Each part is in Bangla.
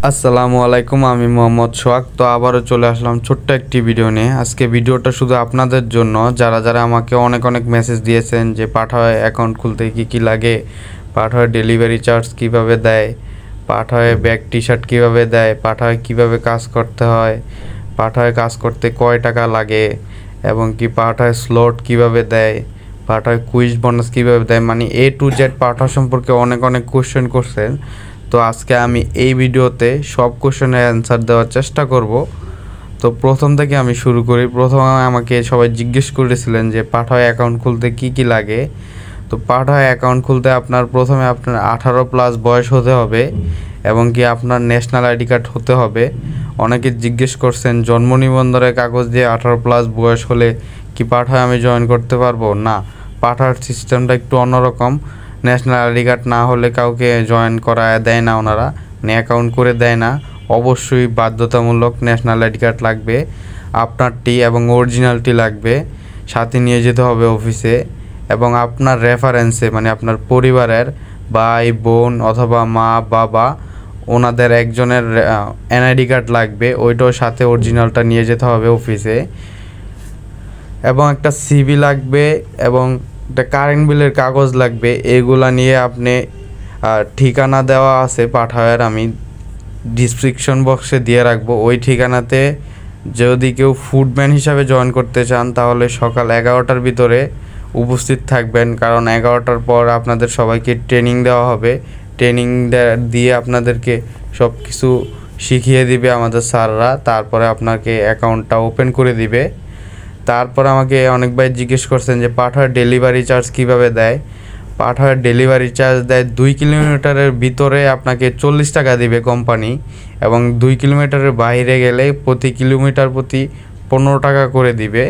আসসালামু আলাইকুম, আমি মোহাম্মদ সোহাগ। তো আবারও চলে আসলাম ছোট্ট একটি ভিডিও নিয়ে। আজকে ভিডিওটা শুধু আপনাদের জন্য, যারা যারা আমাকে অনেক অনেক মেসেজ দিয়েছেন যে পাঠায় অ্যাকাউন্ট খুলতে কি কি লাগে, পাঠায় ডেলিভারি চার্জ কিভাবে দেয়, পাঠায় ব্যাগ টি শার্ট কীভাবে দেয়, পাঠায় কিভাবে কাজ করতে হয়, পাঠায় কাজ করতে কয় টাকা লাগে, এবং কি পাঠায় স্লট কিভাবে দেয়, পাঠায় কুইজ বোনাস কীভাবে দেয়, মানে A to Z পাঠা সম্পর্কে অনেক অনেক কোশ্চেন করছেন। তো আজকে আমি এই ভিডিওতে সব কোশ্চেনের অ্যান্সার দেওয়ার চেষ্টা করব। তো প্রথম থেকে আমি শুরু করি। প্রথমে আমাকে সবাই জিজ্ঞেস করেছিলেন যে পাঠায় অ্যাকাউন্ট খুলতে কি কি লাগে। তো পাঠায় অ্যাকাউন্ট খুলতে প্রথমে আপনার 18+ বয়স হতে হবে, এবং কি আপনার ন্যাশনাল আইডি কার্ড হতে হবে। অনেকে জিজ্ঞেস করছেন জন্ম নিবন্ধনের কাগজ দিয়ে 18+ বয়স হলে কি পাঠায় আমি জয়েন করতে পারবো? না, পাঠার সিস্টেমটা একটু অন্যরকম। ন্যাশনাল আইডি কার্ড না হলে কাউকে জয়েন করা দেয় না, ওনারা অ্যাকাউন্ট করে দেয় না। অবশ্যই বাধ্যতামূলক ন্যাশনাল আইডি কার্ড লাগবে, আপনারটি এবং অরিজিনালটি লাগবে, সাথে নিয়ে যেতে হবে অফিসে। এবং আপনার রেফারেন্সে, মানে আপনার পরিবারের ভাই বোন অথবা মা বাবা, ওনাদের একজনের এনআইডি কার্ড লাগবে, ওইটার সাথে অরিজিনালটা নিয়ে যেতে হবে অফিসে। এবং একটা সিভি লাগবে, এবং একটা কারেন্ট বিলের কাগজ লাগবে। এগুলা নিয়ে আপনি ঠিকানা দেওয়া আছে পাঠাওয়ার, আমি ডিসক্রিপশন বক্সে দিয়ে রাখবো। ওই ঠিকানাতে যদি কেউ ফুডম্যান হিসাবে জয়েন করতে চান, তাহলে সকাল 11টার ভিতরে উপস্থিত থাকবেন, কারণ 11টার পর আপনাদের সবাইকে ট্রেনিং দেওয়া হবে। ট্রেনিং দিয়ে আপনাদেরকে সব কিছু শিখিয়ে দিবে আমাদের স্যাররা, তারপরে আপনাকে অ্যাকাউন্টটা ওপেন করে দিবে। তারপর আমাকে অনেক ভাই জিজ্ঞেস করছেন যে পাঠার ডেলিভারি চার্জ কিভাবে দেয়। পাঠার ডেলিভারি চার্জ দেয় 2 কিলোমিটারের ভিতরে আপনাকে 40 টাকা দিবে কোম্পানি, এবং 2 কিলোমিটারের বাইরে গেলে প্রতি কিলোমিটার প্রতি 15 টাকা করে দিবে।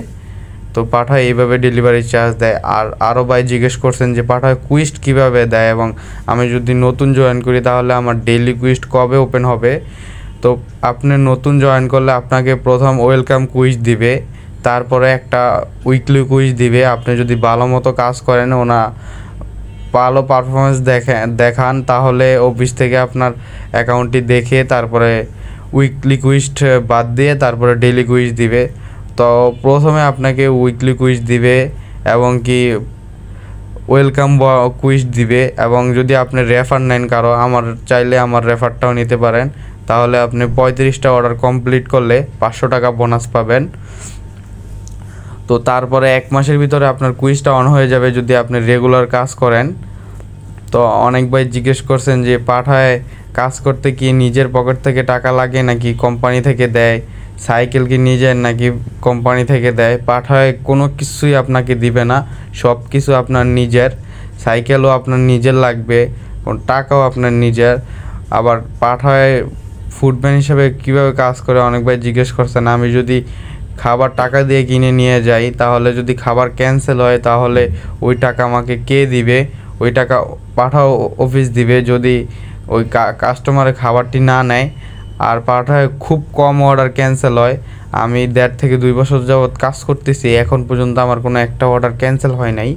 তো পাঠায় এইভাবে ডেলিভারি চার্জ দেয়। আর আরও ভাই জিজ্ঞেস করছেন যে পাঠায় কুইস্ট কিভাবে দেয়, এবং আমি যদি নতুন জয়েন করি তাহলে আমার ডেইলি কুইস্ট কবে ওপেন হবে। তো আপনি নতুন জয়েন করলে আপনাকে প্রথম ওয়েলকাম কুইজ দিবে, তারপরে একটা উইকলি কুইজ দিবে। আপনি যদি ভালো মতো কাজ করেন, ভালো পারফরমেন্স দেখান, তাহলে অফিস থেকে আপনার অ্যাকাউন্টটি দেখে তারপরে উইকলি কুইজ বাদ দিয়ে তারপরে ডেইলি কুইজ দিবে। তো প্রথমে আপনাকে উইকলি কুইজ দিবে, এবং কি ওয়েলকাম কুইজ দিবে। এবং যদি আপনি রেফার নেন কারো, চাইলে আমার রেফারটাও নিতে পারেন, তাহলে আপনি 35টা অর্ডার কমপ্লিট করলে 500 টাকা বোনাস পাবেন। তো তারপরে 1 মাসের ভিতরে আপনার কুইজটা অন হয়ে যাবে যদি আপনি রেগুলার কাজ করেন। তো অনেক ভাই জিজ্ঞেস করছেন যে পাঠায় কাজ করতে কি নিজের পকেট থেকে টাকা লাগে নাকি কোম্পানি থেকে দেয়, সাইকেল কি নিজের নাকি কোম্পানি থেকে দেয়। পাঠায় কোনো কিছুই আপনাকে দিবে না, সব কিছু আপনার নিজের। সাইকেলও আপনার নিজের লাগবে, টাকাও আপনার নিজের। আবার পাঠায় ফুডম্যান হিসেবে কীভাবে কাজ করে অনেক ভাই জিজ্ঞেস করছেন। আমি যদি খাবার টাকা দিয়ে কিনে নিয়ে যাই, তাহলে যদি খাবার ক্যান্সেল হয় তাহলে ওই টাকা আমাকে কে দিবে? ওই টাকা পাঠাও অফিস দিবে যদি ওই কাস্টমারের খাবারটি না নেয়। আর পাঠায় খুব কম অর্ডার ক্যান্সেল হয়। আমি 1.5 থেকে 2 বছর যাবৎ কাজ করতেছি, এখন পর্যন্ত আমার কোনো একটা অর্ডার ক্যান্সেল হয় নাই।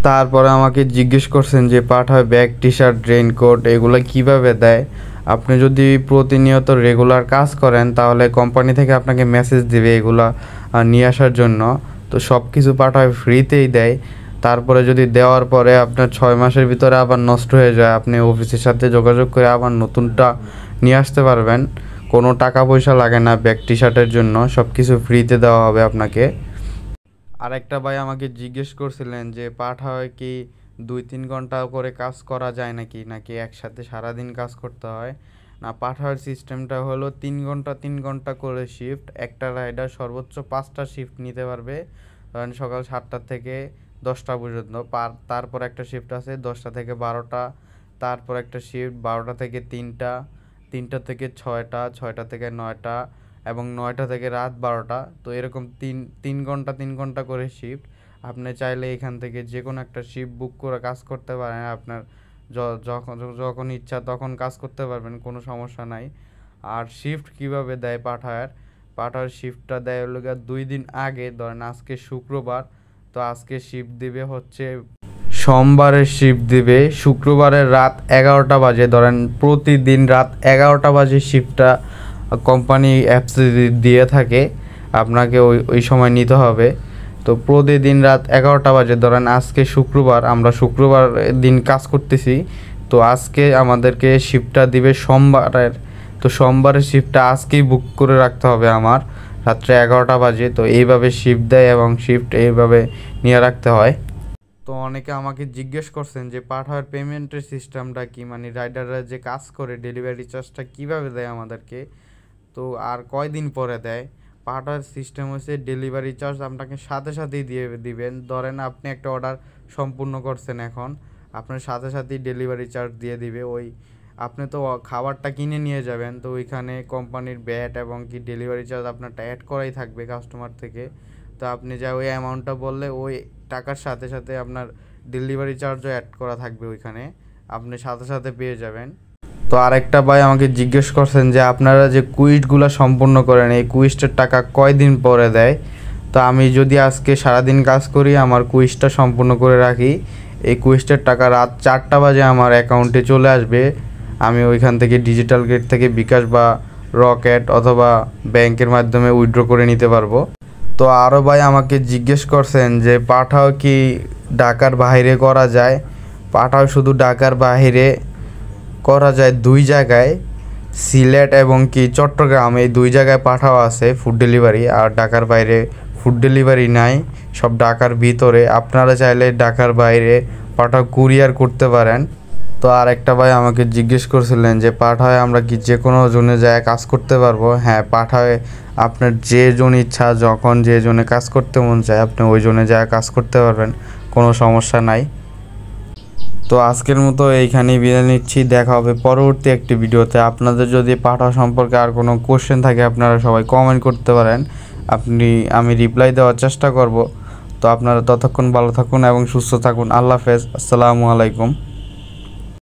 তারপরে আমাকে জিজ্ঞেস করছেন যে পাঠায় ব্যাগ টি শার্ট রেইনকোট এগুলো কিভাবে দেয়। আপনি যদি প্রতিনিয়ত রেগুলার কাজ করেন, তাহলে কোম্পানি থেকে আপনাকে মেসেজ দিবে এগুলা নিয়ে আসার জন্য। তো সব কিছু পাঠায় ফ্রিতেই দেয়। তারপরে যদি দেওয়ার পরে আপনার 6 মাসের ভিতরে আবার নষ্ট হয়ে যায়, আপনি অফিসের সাথে যোগাযোগ করে আবার নতুনটা নিয়ে আসতে পারবেন। কোনো টাকা পয়সা লাগে না ব্যাগ টি শার্টের জন্য, সব কিছু ফ্রিতে দেওয়া হবে আপনাকে। আরেকটা ভাই আমাকে জিজ্ঞেস করছিলেন যে পাঠায় কি 2-3 ঘন্টা করে কাজ করা যায় নাকি নাকি একসাথে সারাদিন কাজ করতে হয়। না, পাঠার সিস্টেমটা হলো 3 ঘন্টা 3 ঘন্টা করে শিফট। একটা রাইডার সর্বোচ্চ 5টা শিফট নিতে পারবে, ধরেন সকাল 7টা থেকে 10টা পর্যন্ত। তারপর একটা শিফট আছে 10টা থেকে 12টা, তারপর একটা শিফট 12টা থেকে 3টা, 3টা থেকে 6টা, 6টা থেকে 9টা, এবং 9টা থেকে রাত 12টা। তো এরকম তিন ঘন্টা 3 ঘন্টা করে শিফট। আপনি চাইলে এখান থেকে যে কোনো একটা শিফট বুক করে কাজ করতে পারেন। আপনার যখন যখন ইচ্ছা তখন কাজ করতে পারবেন, কোনো সমস্যা নাই। আর শিফট কিভাবে দেয় পাঠার শিফটটা দেয় হলো 2 দিন আগে। ধরেন আজকে শুক্রবার, তো আজকে শিফট দিবে হচ্ছে সোমবারের শিফট দিবে, শুক্রবারের রাত 11টা বাজে, ধরেন প্রতিদিন রাত 11টা বাজে শিফটটা কোম্পানি অ্যাপসে দিয়ে থাকে, আপনাকে ওই সময় নিতে হবে। তো প্রতিদিন রাত 11টা বাজে, ধরেন আজকে শুক্রবার, আমরা শুক্রবার দিন কাজ করতেছি, তো আজকে আমাদেরকে শিফটটা দিবে সোমবারের। তো সোমবারের শিফটটা আজকেই বুক করে রাখতে হবে আমার, রাত্রে 11টা বাজে। তো এইভাবে শিফট দেয় এবং শিফট এইভাবে নিয়ে রাখতে হয়। তো অনেকে আমাকে জিজ্ঞেস করছেন যে পাঠাওয়ার পেমেন্টের সিস্টেমটা কি, মানে রাইডাররা যে কাজ করে ডেলিভারি চার্জটা কীভাবে দেয় আমাদেরকে, তো আর কয়দিন পরে দেয়। পাঠাওয়ার সিস্টেম হচ্ছে ডেলিভারি চার্জ আপনাকে সাথে সাথেই দিয়ে দিবেন। ধরেন আপনি একটা অর্ডার সম্পূর্ণ করছেন, এখন আপনার সাথে সাথেই ডেলিভারি চার্জ দিয়ে দিবে। ওই আপনি তো খাবারটা কিনে নিয়ে যাবেন, তো ওইখানে কোম্পানির ব্যাট এবং কি ডেলিভারি চার্জ আপনারটা অ্যাড করাই থাকবে কাস্টমার থেকে। তো আপনি যা ওই অ্যামাউন্টটা বললে ওই টাকার সাথে সাথে আপনার ডেলিভারি চার্জও অ্যাড করা থাকবে ওইখানে, আপনি সাথে সাথে পেয়ে যাবেন। তো আরেকটা ভাই আমাকে জিজ্ঞেস করছেন যে আপনারা যে কুইজগুলো সম্পূর্ণ করেন, এই কুইজটার টাকা কয়দিন পরে দেয়। তো আমি যদি আজকে সারাদিন কাজ করি, আমার কুইজটা সম্পূর্ণ করে রাখি, এই কুইজটার টাকা রাত 4টা বাজে আমার অ্যাকাউন্টে চলে আসবে। আমি ওইখান থেকে ডিজিটাল গেট থেকে বিকাশ বা রকেট অথবা ব্যাংকের মাধ্যমে উইথড্র করে নিতে পারবো। তো আরও ভাই আমাকে জিজ্ঞেস করছেন যে পাঠাও কি ঢাকার বাইরে করা যায়। পাঠাও শুধু ঢাকার বাইরে করা যায় 2 জায়গায়, সিলেট এবং কি চট্টগ্রাম, এই 2 জায়গায় পাঠাও আছে ফুড ডেলিভারি। আর ঢাকার বাইরে ফুড ডেলিভারি নাই, সব ঢাকার ভিতরে। আপনারা চাইলে ঢাকার বাইরে পাঠাও কুরিয়ার করতে পারেন। তো আর একটা ভাই আমাকে জিজ্ঞেস করছিলেন যে পাঠায় আমরা কি যে কোনো জোনে যায় কাজ করতে পারবো। হ্যাঁ, পাঠায় আপনার যে জন ইচ্ছা, যখন যে জোনে কাজ করতে মন চায় আপনি ওই জোনে যায় কাজ করতে পারবেন, কোনো সমস্যা নাই। তো আজকের মতো এইখানেই বিদায় নিচ্ছি, দেখা হবে পরবর্তী একটি ভিডিওতে। আপনাদের যদি পাঠাও সম্পর্কে আর কোনো কোশ্চেন থাকে আপনারা সবাই কমেন্ট করতে পারেন, আমি রিপ্লাই দেওয়ার চেষ্টা করব। তো আপনারা ততক্ষণ ভালো থাকুন এবং সুস্থ থাকুন। আল্লাহ হাফেজ, আসসালামু আলাইকুম।